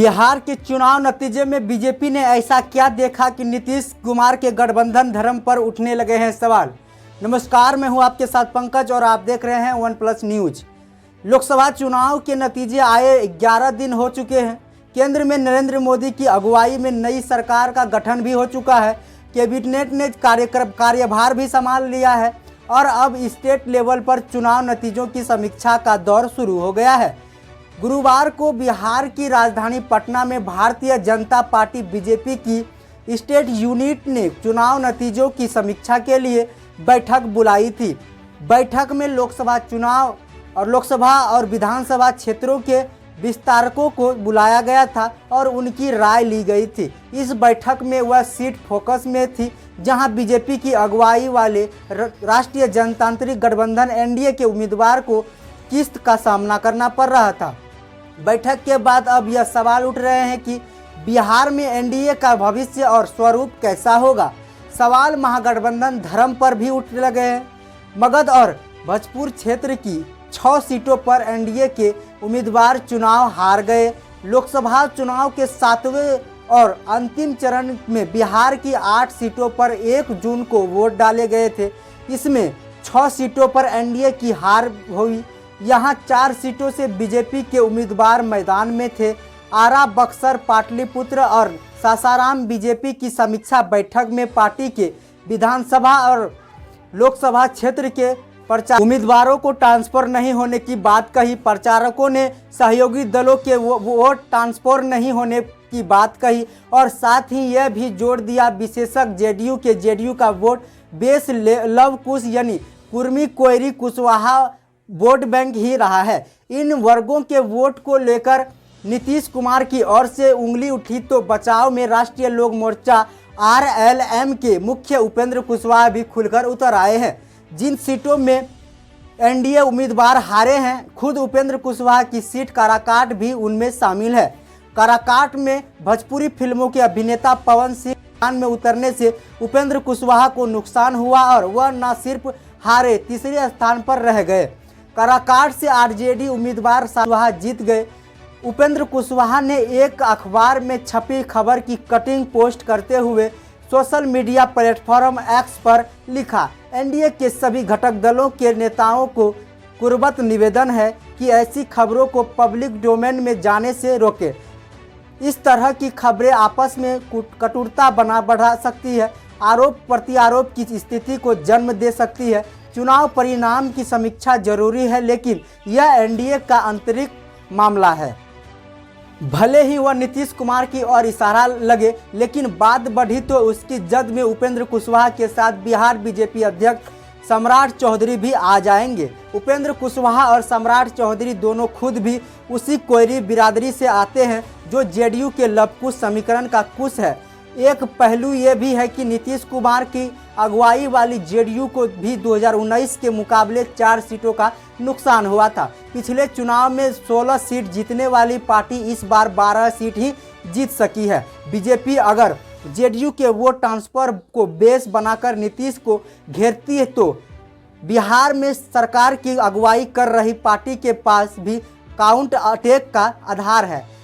बिहार के चुनाव नतीजे में बीजेपी ने ऐसा क्या देखा कि नीतीश कुमार के गठबंधन धर्म पर उठने लगे हैं सवाल। नमस्कार, मैं हूं आपके साथ पंकज और आप देख रहे हैं वन प्लस न्यूज। लोकसभा चुनाव के नतीजे आए 11 दिन हो चुके हैं। केंद्र में नरेंद्र मोदी की अगुवाई में नई सरकार का गठन भी हो चुका है। कैबिनेट ने कार्यभार भी संभाल लिया है और अब स्टेट लेवल पर चुनाव नतीजों की समीक्षा का दौर शुरू हो गया है। गुरुवार को बिहार की राजधानी पटना में भारतीय जनता पार्टी बीजेपी की स्टेट यूनिट ने चुनाव नतीजों की समीक्षा के लिए बैठक बुलाई थी। बैठक में लोकसभा और विधानसभा क्षेत्रों के विस्तारकों को बुलाया गया था और उनकी राय ली गई थी। इस बैठक में वह सीट फोकस में थी जहां बीजेपी की अगुवाई वाले राष्ट्रीय जनतांत्रिक गठबंधन एनडीए के उम्मीदवार को किस्त का सामना करना पड़ रहा था। बैठक के बाद अब यह सवाल उठ रहे हैं कि बिहार में एनडीए का भविष्य और स्वरूप कैसा होगा। सवाल महागठबंधन धर्म पर भी उठने लगे हैं। मगध और भोजपुर क्षेत्र की 6 सीटों पर एनडीए के उम्मीदवार चुनाव हार गए। लोकसभा चुनाव के 7वें और अंतिम चरण में बिहार की 8 सीटों पर 1 जून को वोट डाले गए थे। इसमें 6 सीटों पर एनडीए की हार हुई। यहाँ 4 सीटों से बीजेपी के उम्मीदवार मैदान में थे। आरा, बक्सर, पाटलिपुत्र और सासाराम बीजेपी की समीक्षा बैठक में पार्टी के विधानसभा और लोकसभा क्षेत्र के उम्मीदवारों को ट्रांसफर नहीं होने की बात कही। प्रचारकों ने सहयोगी दलों के वोट ट्रांसफर नहीं होने की बात कही और साथ ही यह भी जोर दिया विशेषज्ञ जेडीयू का वोट बेस लव कुश यानी कुर्मी, कोयरी, कुशवाहा वोट बैंक ही रहा है। इन वर्गों के वोट को लेकर नीतीश कुमार की ओर से उंगली उठी तो बचाव में राष्ट्रीय लोक मोर्चा आरएलएम के मुख्य उपेंद्र कुशवाहा भी खुलकर उतर आए हैं। जिन सीटों में एनडीए उम्मीदवार हारे हैं, खुद उपेंद्र कुशवाहा की सीट काराकाट भी उनमें शामिल है। काराकाट में भोजपुरी फिल्मों के अभिनेता पवन सिंह मैदान में उतरने से उपेंद्र कुशवाहा को नुकसान हुआ और वह न सिर्फ हारे, तीसरे स्थान पर रह गए। काराकाट से आरजेडी उम्मीदवार कुशवाहा जीत गए। उपेंद्र कुशवाहा ने एक अखबार में छपी खबर की कटिंग पोस्ट करते हुए सोशल मीडिया प्लेटफॉर्म एक्स पर लिखा, एनडीए के सभी घटक दलों के नेताओं को कुर्बत निवेदन है कि ऐसी खबरों को पब्लिक डोमेन में जाने से रोकें। इस तरह की खबरें आपस में कटुता बढ़ा सकती है, आरोप प्रत्यारोप की स्थिति को जन्म दे सकती है। चुनाव परिणाम की समीक्षा जरूरी है, लेकिन यह एनडीए का आंतरिक मामला है। भले ही वह नीतीश कुमार की ओर इशारा लगे, लेकिन बात बढ़ी तो उसकी जद में उपेंद्र कुशवाहा के साथ बिहार बीजेपी अध्यक्ष सम्राट चौधरी भी आ जाएंगे। उपेंद्र कुशवाहा और सम्राट चौधरी दोनों खुद भी उसी कोयरी बिरादरी से आते हैं जो जेडीयू के लवकुश समीकरण का कुश है। एक पहलू ये भी है कि नीतीश कुमार की अगुवाई वाली जेडीयू को भी 2019 के मुकाबले 4 सीटों का नुकसान हुआ था। पिछले चुनाव में 16 सीट जीतने वाली पार्टी इस बार 12 सीट ही जीत सकी है। बीजेपी अगर जेडीयू के वोट ट्रांसफर को बेस बनाकर नीतीश को घेरती है तो बिहार में सरकार की अगुवाई कर रही पार्टी के पास भी काउंटर अटैक का आधार है।